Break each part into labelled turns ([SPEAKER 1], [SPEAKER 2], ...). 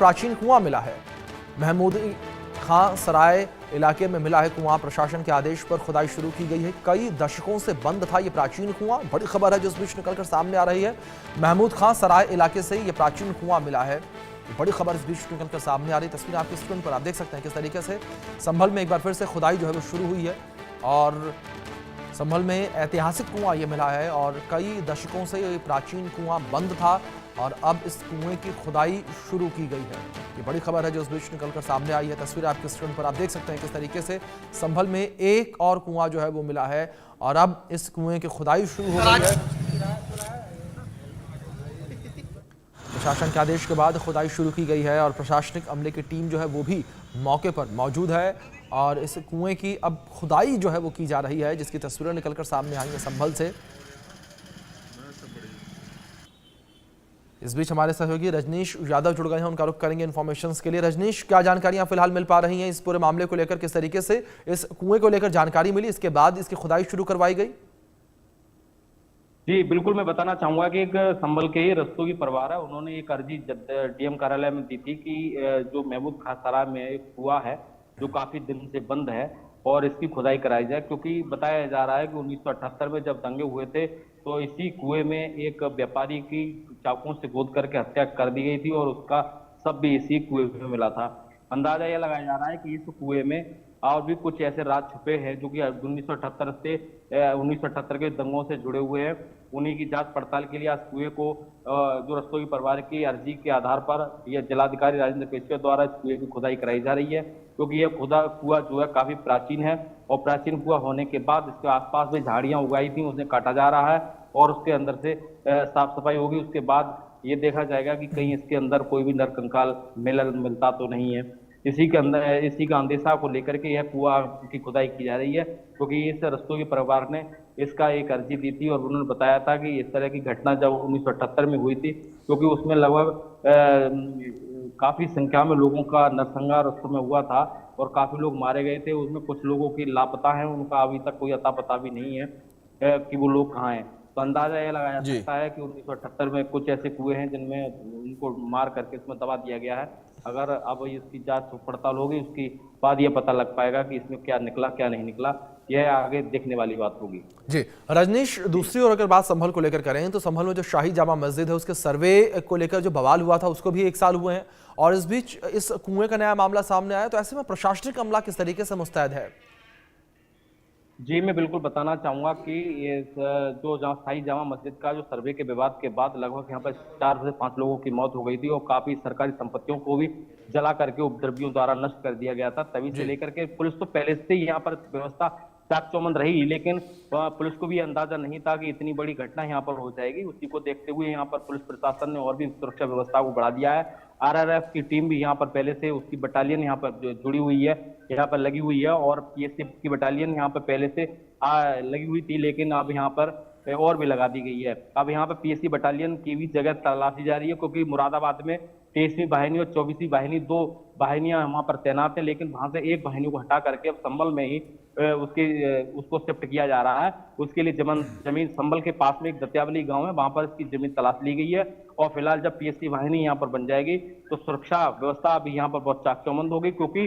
[SPEAKER 1] प्राचीन कुआं मिला है। महमूद खां सराय इलाके में मिला है कुआं। प्रशासन के आदेश पर खुदाई शुरू की गई है। कई दशकों से बंद था ये प्राचीन कुआं। बड़ी खबर है जो इस बीच निकलकर सामने आ रही है। महमूद खां सराय इलाके से ये प्राचीन कुआं मिला है। बड़ी खबर इस बीच निकलकर सामने आ रही। तस्वीर आपकी स्क्रीन पर आप देख सकते हैं किस तरीके से संभल में एक बार फिर से खुदाई जो है वो शुरू हुई है और संभल में ऐतिहासिक कुआं ये मिला है और कई दशकों से ये प्राचीन कुआं बंद था और अब इस कुएं की खुदाई शुरू की गई है। ये बड़ी खबर है जो इस बीच निकलकर सामने आई है। तस्वीर आपकी स्क्रीन पर आप देख सकते हैं किस तरीके से संभल में एक और कुआं जो है वो मिला है और अब इस कुएं की खुदाई शुरू हो गई है। प्रशासन के आदेश के बाद खुदाई शुरू की गई है और प्रशासनिक अमले की टीम जो है वो भी मौके पर मौजूद है और इस कुएं की अब खुदाई जो है वो की जा रही है, जिसकी तस्वीरें निकलकर सामने आई हैं संभल से। इस बीच हमारे सहयोगी रजनीश यादव जुड़ गए हैं, उनका रुख करेंगे इन्फॉर्मेशंस के लिए। रजनीश, क्या जानकारियां फिलहाल मिल पा रही हैं इस पूरे मामले को लेकर? किस तरीके से इस कुएं को लेकर जानकारी मिली, इसके बाद इसकी खुदाई शुरू करवाई गई?
[SPEAKER 2] जी बिल्कुल, मैं बताना चाहूंगा कि एक संभल के ही रस्तोगी परिवार है, उन्होंने एक अर्जी डीएम कार्यालय में दी थी कि जो महमूद खां सराय में एक कुआं है जो काफी दिन से बंद है और इसकी खुदाई कराई जाए, क्योंकि बताया जा रहा है कि 1978 में जब दंगे हुए थे तो इसी कुएं में एक व्यापारी की चाकुओं से गोद करके हत्या कर दी गई थी और उसका शव भी इसी कुएं में मिला था। अंदाजा यह लगाया जा रहा है कि इस कुएं में और भी कुछ ऐसे राज छुपे हैं जो कि 1978 के दंगों से जुड़े हुए हैं। उन्हीं की जांच पड़ताल के लिए आज कुएं को जो रस्तोगी परिवार की अर्जी के आधार पर यह जिलाधिकारी राजेंद्र पेशवे द्वारा इस कुएं की खुदाई कराई जा रही है, क्योंकि यह कुआं जो है काफी प्राचीन है और प्राचीन कुआं होने के बाद इसके आसपास में झाड़ियां उगाई थी, उसे काटा जा रहा है और उसके अंदर से साफ सफाई होगी। उसके बाद ये देखा जाएगा कि कहीं इसके अंदर कोई भी नरकंकाल मिलता तो नहीं है। इसी का अंदेशा को लेकर के यह कुआं की खुदाई की जा रही है, क्योंकि इस रस्तोगी परिवार ने इसका एक अर्जी दी थी और उन्होंने बताया था कि इस तरह की घटना जब 1978 में हुई थी, क्योंकि उसमें लगभग काफी संख्या में लोगों का नरसंहार उस समय हुआ था और काफी लोग मारे गए थे। उसमें कुछ लोगों की लापता है, उनका अभी तक कोई अता पता भी नहीं है कि वो लोग कहाँ हैं। तो अंदाजा यह लगाया जा सकता है कि 1978 में कुछ ऐसे कुएं हैं जिनमें उनको मार करके इसमें दबा दिया गया है। अगर अब इसकी जांच पड़ताल होगी उसकी बाद ये पता लग पाएगा कि इसमें क्या निकला क्या नहीं निकला, यह आगे देखने वाली बात होगी।
[SPEAKER 1] जी रजनीश, दूसरी ओर अगर बात संभल को लेकर करें तो संभल में जो शाही जामा मस्जिद है उसके सर्वे को लेकर जो बवाल हुआ था उसको भी 1 साल हुए हैं और इस बीच इस कुएं का नया मामला सामने आया, तो ऐसे में प्रशासनिक अमला किस तरीके से मुस्तैद है?
[SPEAKER 2] जी मैं बिल्कुल बताना चाहूंगा कि ये जो जहाँ शाही जामा मस्जिद का जो सर्वे के विवाद के बाद लगभग यहाँ पर 4 से 5 लोगों की मौत हो गई थी और काफी सरकारी संपत्तियों को भी जला करके उपद्रवियों द्वारा नष्ट कर दिया गया था। तभी से लेकर के पुलिस तो पहले से ही यहाँ पर व्यवस्था चाक चौबंद रही, लेकिन पुलिस को भी अंदाजा नहीं था कि इतनी बड़ी घटना यहाँ पर हो जाएगी। उसी को देखते हुए यहाँ पर पुलिस प्रशासन ने और भी सुरक्षा व्यवस्था को बढ़ा दिया है। आरआरएफ की टीम भी यहाँ पर पहले से उसकी बटालियन यहाँ पर जुड़ी हुई है, यहाँ पर लगी हुई है और पीएसएफ की बटालियन यहाँ पर पहले से लगी हुई थी, लेकिन अब यहाँ पर और भी लगा दी गई है। अब यहाँ पर पीएससी बटालियन की भी जगह तलाशी जा रही है, क्योंकि मुरादाबाद में 23वीं वाहिनी और 24वीं वाहिनी 2 वाहिनियां वहां पर तैनात है, लेकिन वहां से एक वाहिनी को हटा करके अब संभल में ही उसको शिफ्ट किया जा रहा है। उसके लिए जमीन संभल के पास में एक दत्यावली गांव है, वहां पर इसकी जमीन तलाश ली गई है और फिलहाल जब पीएससी वाहिनी यहाँ पर बन जाएगी तो सुरक्षा व्यवस्था अभी यहाँ पर बहुत चाक चौबंद होगी, क्योंकि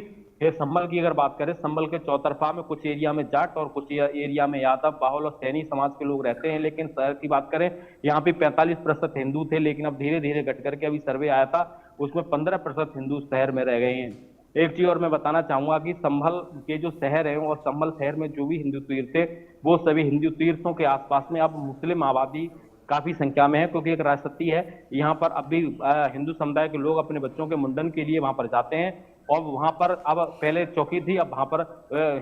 [SPEAKER 2] ये संभल की अगर बात करें, संभल के चौतरफा में कुछ एरिया में जाट और कुछ एरिया में यादव, बाहुल और सैनी समाज के लोग रहते हैं। लेकिन शहर की बात करें, यहाँ पे 45% हिंदू थे, लेकिन अब धीरे धीरे घट करके अभी सर्वे आया था उसमें 15% हिंदू शहर में रह गए हैं। एक चीज और मैं बताना चाहूंगा कि संभल के जो शहर है और संभल शहर में जो भी हिंदू तीर्थ थे वो सभी हिंदू तीर्थों के आसपास में अब मुस्लिम आबादी काफी संख्या में है, क्योंकि एक राजसती है यहाँ पर। अब भी हिंदू समुदाय के लोग अपने बच्चों के मुंडन के लिए वहां पर जाते हैं और वहां पर अब पहले चौकी थी, अब वहां पर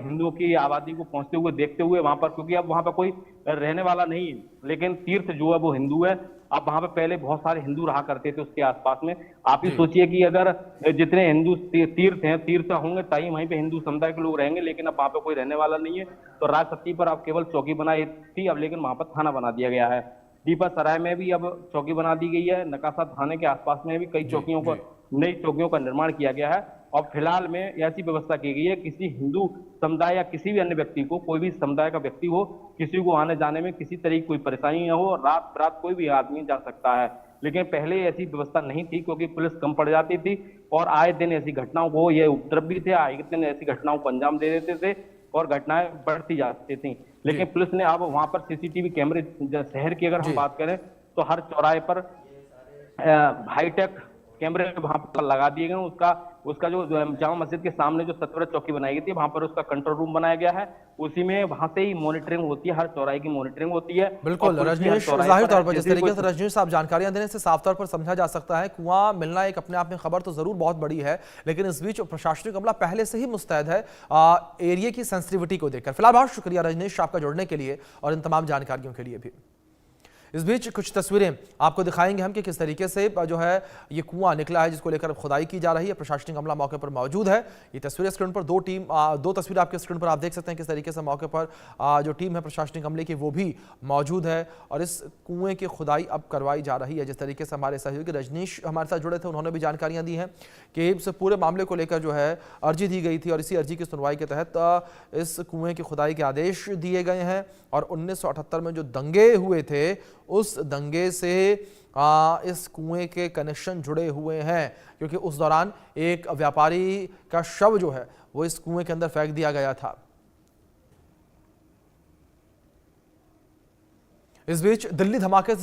[SPEAKER 2] हिंदुओं की आबादी को पहुंचते हुए देखते हुए वहां पर, क्योंकि अब वहां पर कोई रहने वाला नहीं है, लेकिन तीर्थ जो है वो हिंदू है। अब वहां पे पहले बहुत सारे हिंदू रहा करते थे उसके आसपास में। आप ही सोचिए कि अगर जितने हिंदू तीर्थ हैं, तीर्थ होंगे ताई वहीं पे हिंदू समुदाय के लोग रहेंगे, लेकिन अब वहां पे कोई रहने वाला नहीं है। तो राजसती पर अब केवल चौकी बनाई थी अब, लेकिन वहां पर थाना बना दिया गया है। दीपा सराय में भी अब चौकी बना दी गई है। नकासा थाने के आसपास में भी कई नई चौकियों का निर्माण किया गया है और फिलहाल में ऐसी व्यवस्था की गई है, किसी हिंदू समुदाय या किसी भी अन्य व्यक्ति को, कोई भी समुदाय का व्यक्ति हो, किसी को आने जाने में किसी तरह की कोई परेशानी न हो, रात रात कोई भी आदमी जा सकता है। लेकिन पहले ऐसी व्यवस्था नहीं थी, क्योंकि पुलिस कम पड़ जाती थी और आए दिन ऐसी घटनाओं को, ये उपद्रव भी थे, आए दिन ऐसी घटनाओं को अंजाम दे देते थे और घटनाएं बढ़ती जाती थी। लेकिन पुलिस ने अब वहां पर सीसीटीवी कैमरे, शहर की अगर हम
[SPEAKER 1] जी।
[SPEAKER 2] बात करें तो हर चौराहे पर हाईटेक कैमरे वहां पर लगा दिए गए। उसका जो जामा मस्जिद के सामने जो सतवरत चौकी बनाई गई थी, वहां पर उसका कंट्रोल रूम बनाया गया है। उसी में वहां से ही मॉनिटरिंग होती है, हर चौराहे की मॉनिटरिंग होती है।
[SPEAKER 1] बिल्कुल
[SPEAKER 2] और पुलिस भी हर
[SPEAKER 1] रजनीश,
[SPEAKER 2] चौराहे
[SPEAKER 1] जाहिर
[SPEAKER 2] पर
[SPEAKER 1] तौर
[SPEAKER 2] है,
[SPEAKER 1] पर जिस
[SPEAKER 2] जैसे
[SPEAKER 1] तरीके से
[SPEAKER 2] कोई
[SPEAKER 1] रजनीश साहब जानकारियां देने से साफ तौर पर समझा जा सकता है कुआं मिलना एक अपने आप में खबर तो जरूर बहुत बड़ी है, लेकिन इस बीच प्रशासनिक अमला पहले से ही मुस्तैद है एरिया की सेंसिटिविटी को देखकर। फिलहाल बहुत शुक्रिया रजनीश आपका जुड़ने के लिए और इन तमाम जानकारियों के लिए भी। इस बीच कुछ तस्वीरें आपको दिखाएंगे हम कि किस तरीके से जो है ये कुआं निकला है जिसको लेकर खुदाई की जा रही है। प्रशासनिक अमला मौके पर मौजूद है। ये तस्वीरें स्क्रीन पर दो तस्वीरें आपके स्क्रीन पर आप देख सकते हैं किस तरीके से मौके पर जो टीम है प्रशासनिक अमले की वो भी मौजूद है और इस कुएं की खुदाई अब करवाई जा रही है। जिस तरीके से हमारे सहयोगी रजनीश हमारे साथ जुड़े थे, उन्होंने भी जानकारियां दी हैं कि इस पूरे मामले को लेकर जो है अर्जी दी गई थी और इसी अर्जी की सुनवाई के तहत इस कुएं की खुदाई के आदेश दिए गए हैं। और 1978 में जो दंगे हुए थे उस दंगे से इस कुएं के कनेक्शन जुड़े हुए हैं, क्योंकि उस दौरान एक व्यापारी का शव जो है वो इस कुएं के अंदर फेंक दिया गया था। इस बीच दिल्ली धमाके से